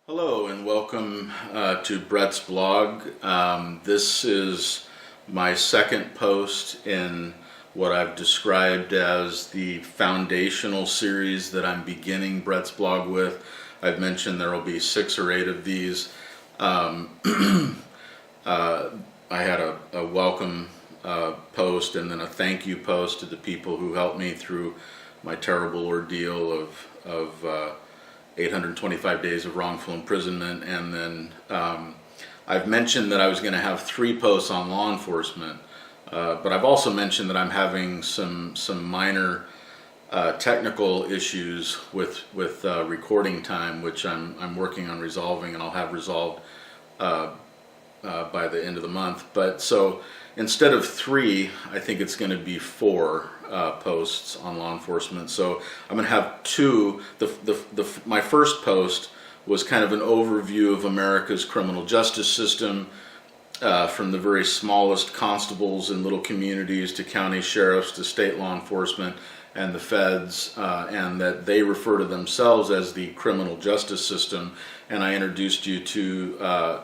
Hello and welcome to Brett's blog. This is my second post in what I've described as the foundational series that I'm beginning Brett's blog with. I've mentioned there will be 6 or 8 of these. I had a welcome post and then a thank you post to the people who helped me through my terrible ordeal of 825 days of wrongful imprisonment, and then I've mentioned that I was going to have 3 posts on law enforcement, but I've also mentioned that I'm having some minor technical issues with recording time, which I'm working on resolving, and I'll have resolved by the end of the month. But so instead of 3, I think it's going to be 4 posts on law enforcement. So I'm going to have 2. My first post was kind of an overview of America's criminal justice system, from the very smallest constables in little communities to county sheriffs to state law enforcement and the feds, and that they refer to themselves as the criminal justice system. And I introduced you to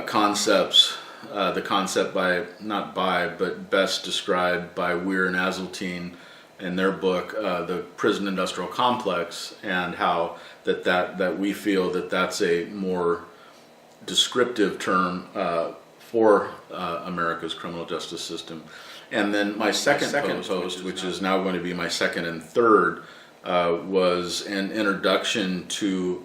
concepts. The concept but best described by Weir and Azeltine in their book, The Prison Industrial Complex, and how that we feel that that's a more descriptive term for America's criminal justice system. And then my second post, which is now going to be my second and third, was an introduction to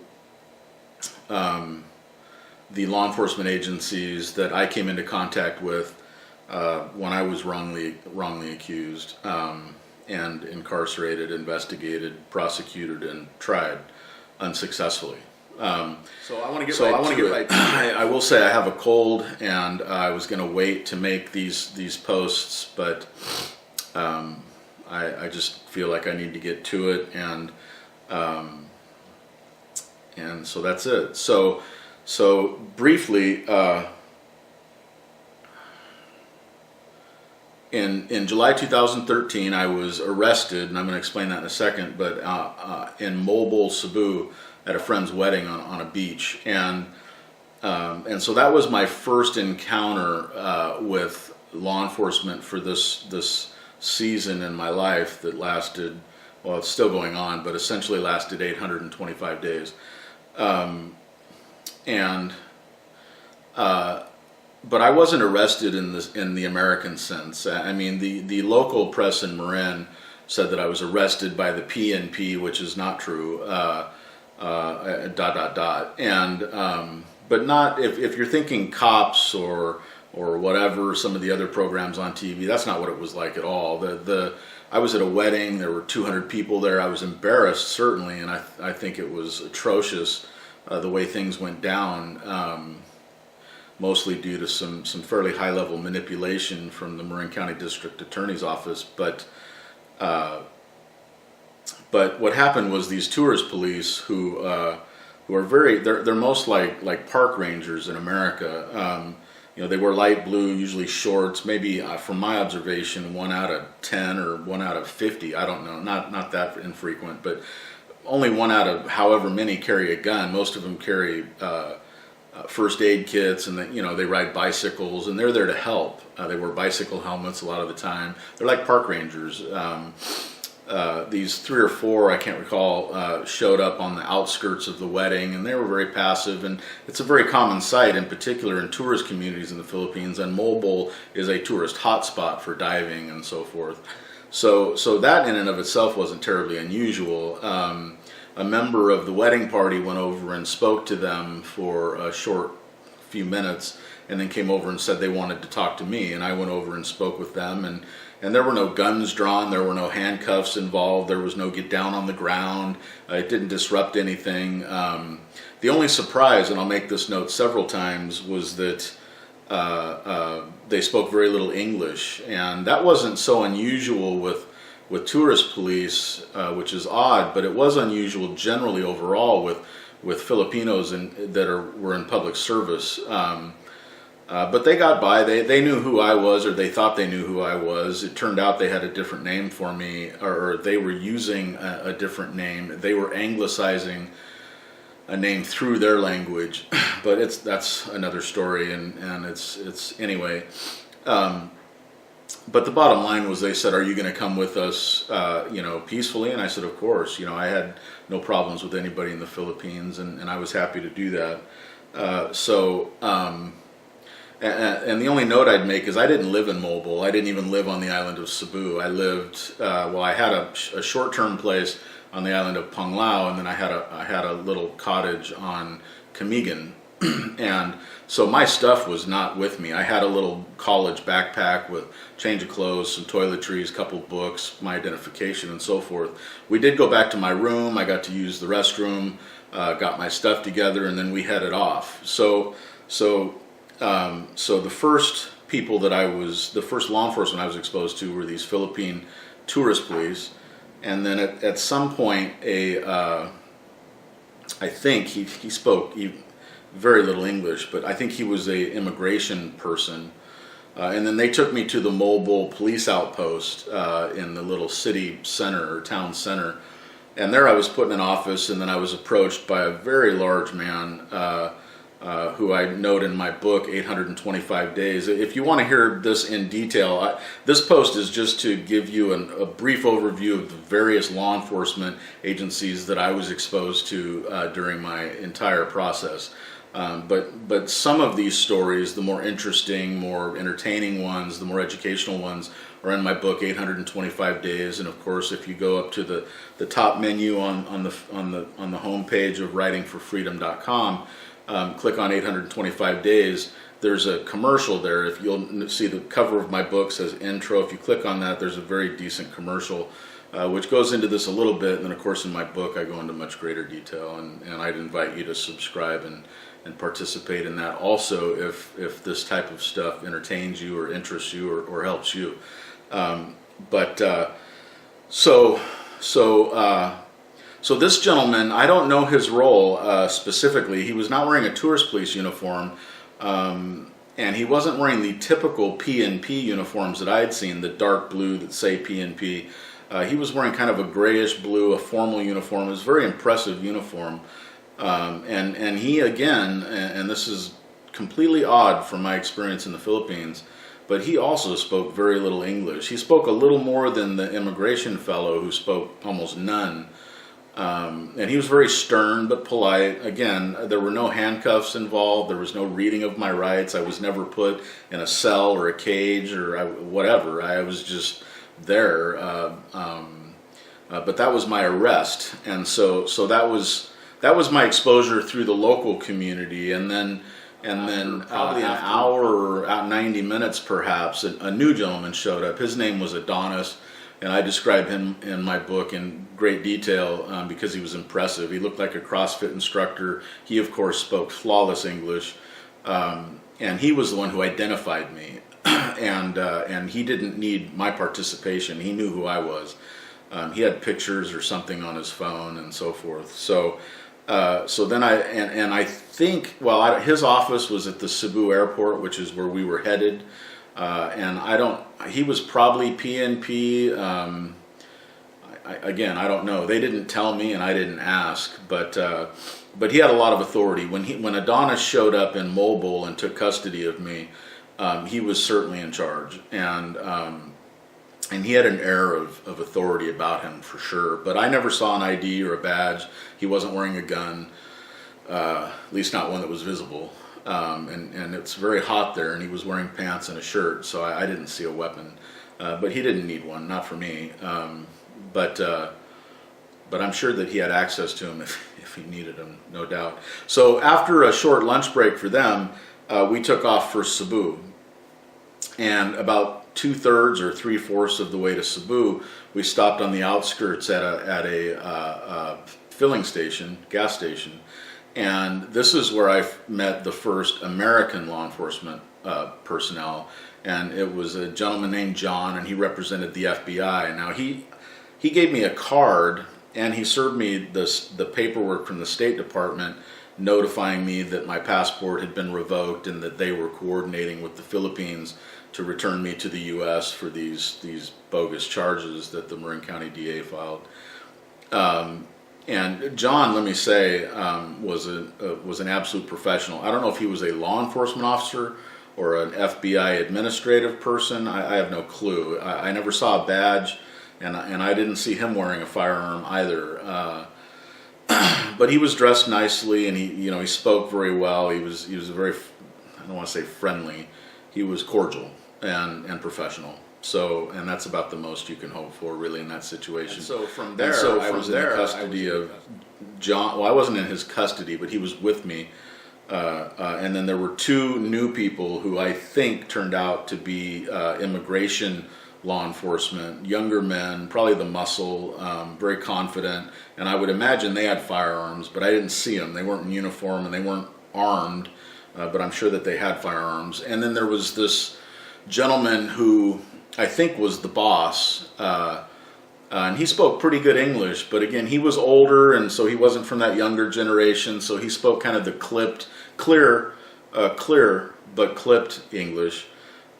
the law enforcement agencies that I came into contact with when I was wrongly accused and incarcerated, investigated, prosecuted, and tried unsuccessfully. So I want to get right to it. I will say I have a cold, and I was going to wait to make these posts, but I just feel like I need to get to it, and so that's it. So briefly, in July 2013, I was arrested, and I'm going to explain that in a second, but in Mobile, Cebu, at a friend's wedding on a beach, and so that was my first encounter with law enforcement for this season in my life that lasted, well, it's still going on, but essentially lasted 825 days. But I wasn't arrested in the American sense. I mean, the local press in Marin said that I was arrested by the PNP, which is not true. And but not if you're thinking cops or whatever, some of the other programs on TV. That's not what it was like at all. I was at a wedding. There were 200 people there. I was embarrassed, certainly, and I think it was atrocious. The way things went down, mostly due to some fairly high-level manipulation from the Marin County District Attorney's Office. But what happened was these tourist police who are they're most like park rangers in America. They wear light blue, usually shorts. Maybe from my observation, 1 out of 10 or 1 out of 50. I don't know. Not that infrequent, but only 1 out of however many carry a gun. Most of them carry first aid kits, and they ride bicycles, and they're there to help. They wear bicycle helmets a lot of the time. They're like park rangers. These 3 or 4, I can't recall, showed up on the outskirts of the wedding, and they were very passive. And it's a very common sight, in particular in tourist communities in the Philippines. And Mobile is a tourist hotspot for diving and so forth. So that in and of itself wasn't terribly unusual. A member of the wedding party went over and spoke to them for a short few minutes, and then came over and said they wanted to talk to me. And I went over and spoke with them, and there were no guns drawn, there were no handcuffs involved, there was no get down on the ground. It didn't disrupt anything. The only surprise, and I'll make this note several times, was that they spoke very little English, and that wasn't so unusual with tourist police, which is odd, but it was unusual generally overall with Filipinos that were in public service. But they got by. They knew who I was, or they thought they knew who I was. It turned out they had a different name for me, or they were using a different name. They were anglicizing a name through their language, but that's another story, and it's anyway. But the bottom line was, they said, "Are you going to come with us, peacefully?" And I said, "Of course." I had no problems with anybody in the Philippines, and I was happy to do that. And the only note I'd make is, I didn't live in Mobile. I didn't even live on the island of Cebu. I lived, I had a short-term place on the island of Panglao, and then I had a little cottage on Camigan. And so my stuff was not with me. I had a little college backpack with change of clothes, some toiletries, a couple books, my identification, and so forth. We did go back to my room. I got to use the restroom, got my stuff together, and then we headed off. So the first people the first law enforcement I was exposed to were these Philippine tourist police. And then at some point, I think he spoke very little English, but I think he was a immigration person. And then they took me to the Mobile police outpost in the little city center or town center. And there I was put in an office, and then I was approached by a very large man who I note in my book, 825 Days. If you want to hear this in detail, this post is just to give you a brief overview of the various law enforcement agencies that I was exposed to during my entire process. But some of these stories, the more interesting, more entertaining ones, the more educational ones, are in my book, 825 Days. And of course, if you go up to the top menu on the home page of writingforfreedom.com, click on 825 Days, there's a commercial there. If you'll see, the cover of my book says intro. If you click on that, there's a very decent commercial which goes into this a little bit. And then of course in my book I go into much greater detail, and I'd invite you to subscribe and participate in that also if this type of stuff entertains you or interests you or helps you. So this gentleman, I don't know his role specifically. He was not wearing a tourist police uniform, and he wasn't wearing the typical PNP uniforms that I had seen, the dark blue that say PNP. He was wearing kind of a grayish blue, a formal uniform. It was a very impressive uniform. And he, again, and this is completely odd from my experience in the Philippines, but he also spoke very little English. He spoke a little more than the immigration fellow, who spoke almost none. And he was very stern but polite. Again, there were no handcuffs involved. There was no reading of my rights. I was never put in a cell or a cage or whatever. I was just there. But that was my arrest, and so that was my exposure through the local community. And then probably an hour or 90 minutes perhaps, a new gentleman showed up. His name was Adonis, and I describe him in my book in great detail because he was impressive. He looked like a CrossFit instructor. He of course spoke flawless English, and he was the one who identified me. And he didn't need my participation. He knew who I was. He had pictures or something on his phone and so forth. So then I think, his office was at the Cebu airport, which is where we were headed. He was probably PNP. I don't know. They didn't tell me, and I didn't ask. But he had a lot of authority. When Adonis showed up in Mobile and took custody of me, he was certainly in charge, and he had an air of authority about him for sure. But I never saw an ID or a badge. He wasn't wearing a gun, at least not one that was visible. And it's very hot there, and he was wearing pants and a shirt, so I didn't see a weapon. But he didn't need one, not for me. But I'm sure that he had access to him if he needed him, no doubt. So after a short lunch break for them, we took off for Cebu. And about 2/3 or 3/4 of the way to Cebu, we stopped on the outskirts at a filling station, gas station. And this is where I met the first American law enforcement personnel. And it was a gentleman named John, and he represented the FBI. Now he gave me a card, and he served me the paperwork from the State Department notifying me that my passport had been revoked and that they were coordinating with the Philippines to return me to the U.S. for these bogus charges that the Marin County DA filed. And John, let me say, was an absolute professional. I don't know if he was a law enforcement officer or an FBI administrative person. I have no clue. I never saw a badge, and I didn't see him wearing a firearm either. But he was dressed nicely, and he spoke very well. He was very, I don't want to say friendly. He was cordial and professional. So, and that's about the most you can hope for, really, in that situation. And so from there, I was in the custody of John. Well, I wasn't in his custody, but he was with me. And then there were two new people who I think turned out to be immigration law enforcement, younger men, probably the muscle, very confident. And I would imagine they had firearms, but I didn't see them. They weren't in uniform and they weren't armed, but I'm sure that they had firearms. And then there was this gentleman who I think was the boss, and he spoke pretty good English, but again, he was older, and so he wasn't from that younger generation, so he spoke kind of the clear but clipped English.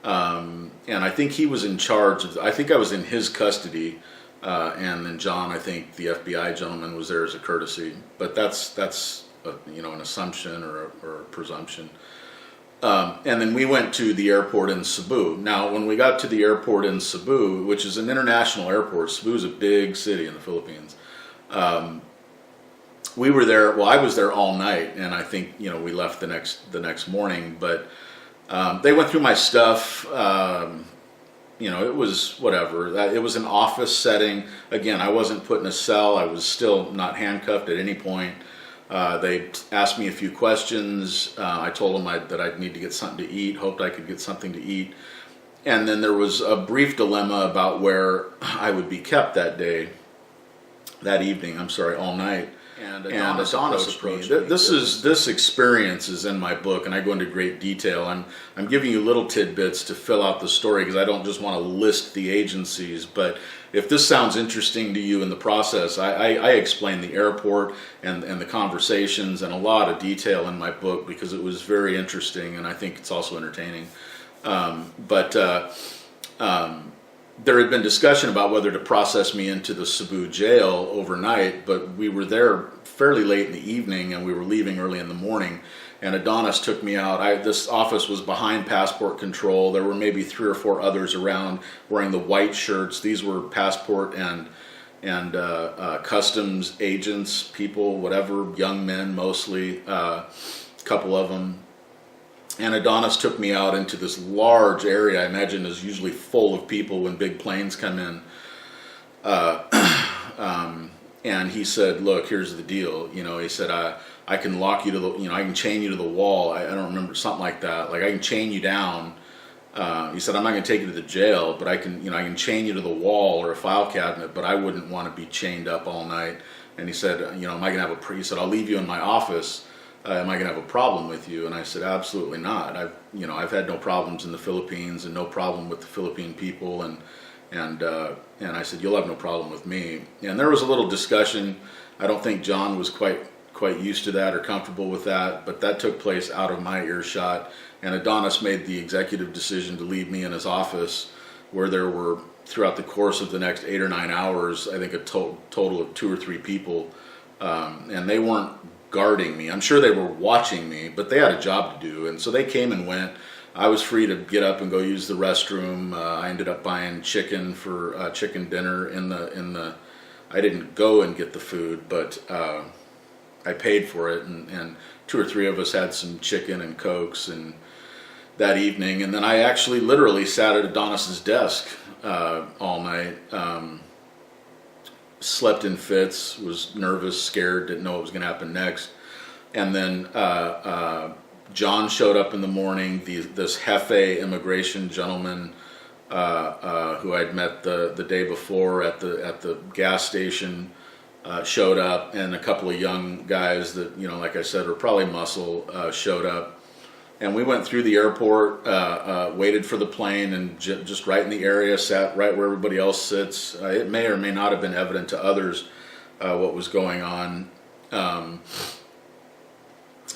And I think he was in charge of, I think I was in his custody, and then John, I think the FBI gentleman, was there as a courtesy, but that's an assumption or a presumption. And then we went to the airport in Cebu. Now, when we got to the airport in Cebu, which is an international airport, Cebu is a big city in the Philippines. We were there. Well, I was there all night, and I think we left the next morning. But they went through my stuff. It was whatever. It was an office setting. Again, I wasn't put in a cell. I was still not handcuffed at any point. They asked me a few questions. I told them that I'd need to get something to eat, hoped I could get something to eat. And then there was a brief dilemma about where I would be kept that evening, all night. And Adonis approached me. This experience is in my book, and I go into great detail. I'm giving you little tidbits to fill out the story because I don't just want to list the agencies, but if this sounds interesting to you in the process, I explain the airport and the conversations and a lot of detail in my book because it was very interesting, and I think it's also entertaining. There had been discussion about whether to process me into the Cebu jail overnight, but we were there fairly late in the evening and we were leaving early in the morning, and Adonis took me out. This office was behind passport control. There were maybe 3 or 4 others around wearing the white shirts. These were passport and customs agents, people, whatever, young men mostly, a couple of them. And Adonis took me out into this large area I imagine is usually full of people when big planes come in. And he said, look, here's the deal. He said, I can lock you to the, I can chain you to the wall. I don't remember, something like that. Like I can chain you down. He said, I'm not going to take you to the jail, but I can chain you to the wall or a file cabinet, but I wouldn't want to be chained up all night. And he said, am I going to have he said, I'll leave you in my office. Am I going to have a problem with you? And I said, absolutely not. I've had no problems in the Philippines and no problem with the Philippine people. And I said, you'll have no problem with me. And there was a little discussion. I don't think John was quite used to that or comfortable with that, but that took place out of my earshot. And Adonis made the executive decision to leave me in his office, where there were, throughout the course of the next 8 or 9 hours, I think a total of 2 or 3 people. And they weren't guarding me. I'm sure they were watching me, but they had a job to do. And so they came and went. I was free to get up and go use the restroom. I ended up buying chicken for chicken dinner in the. I didn't go and get the food, but I paid for it, and 2 or 3 of us had some chicken and Cokes and that evening. And then I actually literally sat at Adonis's desk all night. Slept in fits, was nervous, scared, didn't know what was going to happen next. And then John showed up in the morning. This Jefe immigration gentleman who I'd met the day before at the gas station showed up, and a couple of young guys that, like I said, were probably muscle, showed up. And we went through the airport, waited for the plane, and just right in the area, sat right where everybody else sits. It may or may not have been evident to others what was going on.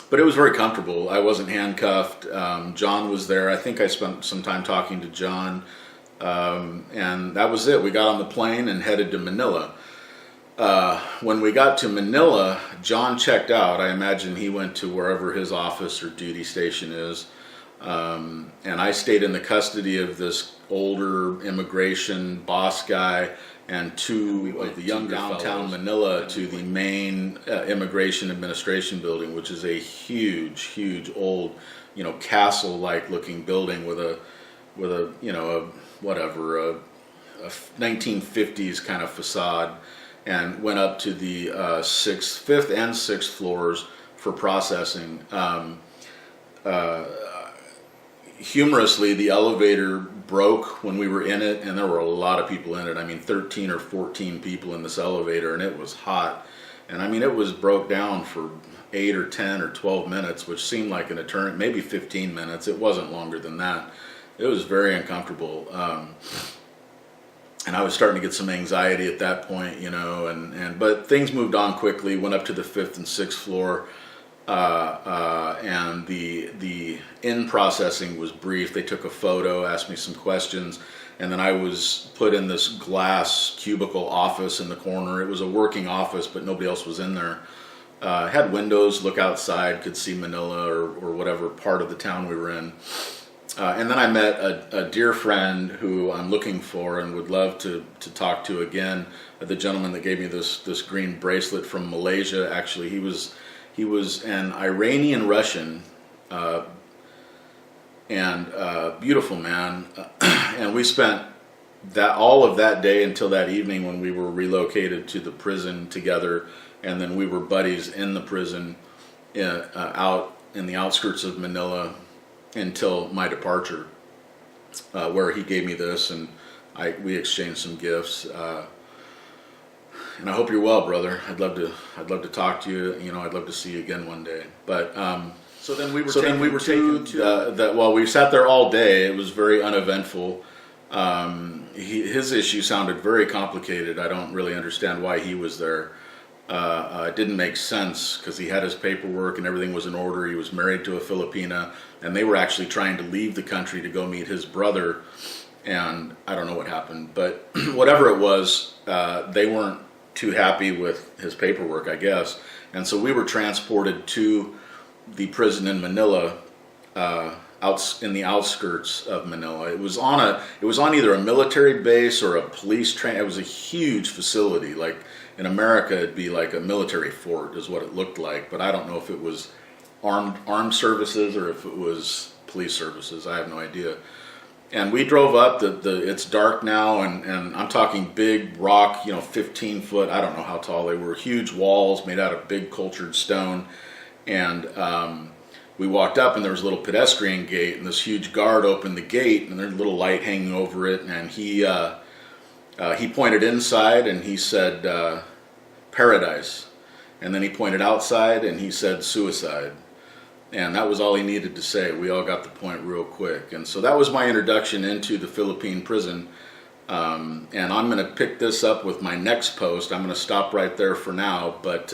But it was very comfortable. I wasn't handcuffed. John was there. I think I spent some time talking to John. And that was it. We got on the plane and headed to Manila. when we got to Manila, John checked out. I imagine he went to wherever his office or duty station is. And I stayed in the custody of this older immigration boss guy and two of the young downtown Manila to the main immigration administration building, which is a huge old, castle-like looking building with a whatever, a 1950s kind of facade, and went up to the fifth and sixth floors for processing. Humorously, the elevator broke when we were in it, and there were a lot of people in it. I mean, 13 or 14 people in this elevator, and it was hot. And I mean, it was broke down for 8 or 10 or 12 minutes, which seemed like an eternity, maybe 15 minutes. It wasn't longer than that. It was very uncomfortable. And I was starting to get some anxiety at that point, but things moved on quickly. Went up to the fifth and sixth floor, and the in processing was brief. They took a photo, asked me some questions, and then I was put in this glass cubicle office in the corner. It was a working office, but nobody else was in there. Had windows, look outside, could see Manila or whatever part of the town we were in. And then I met a dear friend who I'm looking for and would love to talk to again. The gentleman that gave me this green bracelet from Malaysia. Actually, he was an Iranian Russian, and beautiful man. And we spent all of that day until that evening when we were relocated to the prison together, and then we were buddies in the prison, out in the outskirts of Manila, until my departure, where he gave me this, and we exchanged some gifts. And I hope you're well, brother. I'd love to talk to you. I'd love to see you again one day. But so then we were taken to well, we sat there all day. It was very uneventful. His issue sounded very complicated. I don't really understand why he was there. It didn't make sense because he had his paperwork and everything was in order. He was married to a Filipina, and they were actually trying to leave the country to go meet his brother, and I don't know what happened, but whatever it was, they weren't too happy with his paperwork, I guess, and so we were transported to the prison in Manila, out in the outskirts of Manila. It was on either a military base or a police train. It was a huge facility. Like in America, it'd be like a military fort is what it looked like, but I don't know if it was armed services or if it was police services. I have no idea. And we drove up. It's dark now, and I'm talking big rock, 15 foot. I don't know how tall they were. Huge walls made out of big cultured stone, and we walked up, and there was a little pedestrian gate, and this huge guard opened the gate, and there's a little light hanging over it, and he pointed inside, and he said, paradise. And then he pointed outside, and he said, suicide. And that was all he needed to say. We all got the point real quick. And so that was my introduction into the Philippine prison. And I'm going to pick this up with my next post. I'm going to stop right there for now, but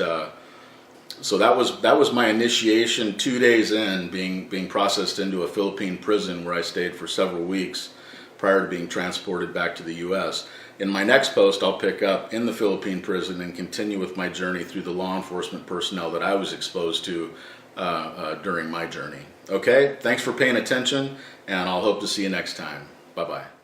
so that was my initiation. 2 days in, being processed into a Philippine prison where I stayed for several weeks prior to being transported back to the U.S. In my next post, I'll pick up in the Philippine prison and continue with my journey through the law enforcement personnel that I was exposed to during my journey. Okay, thanks for paying attention, and I'll hope to see you next time. Bye-bye.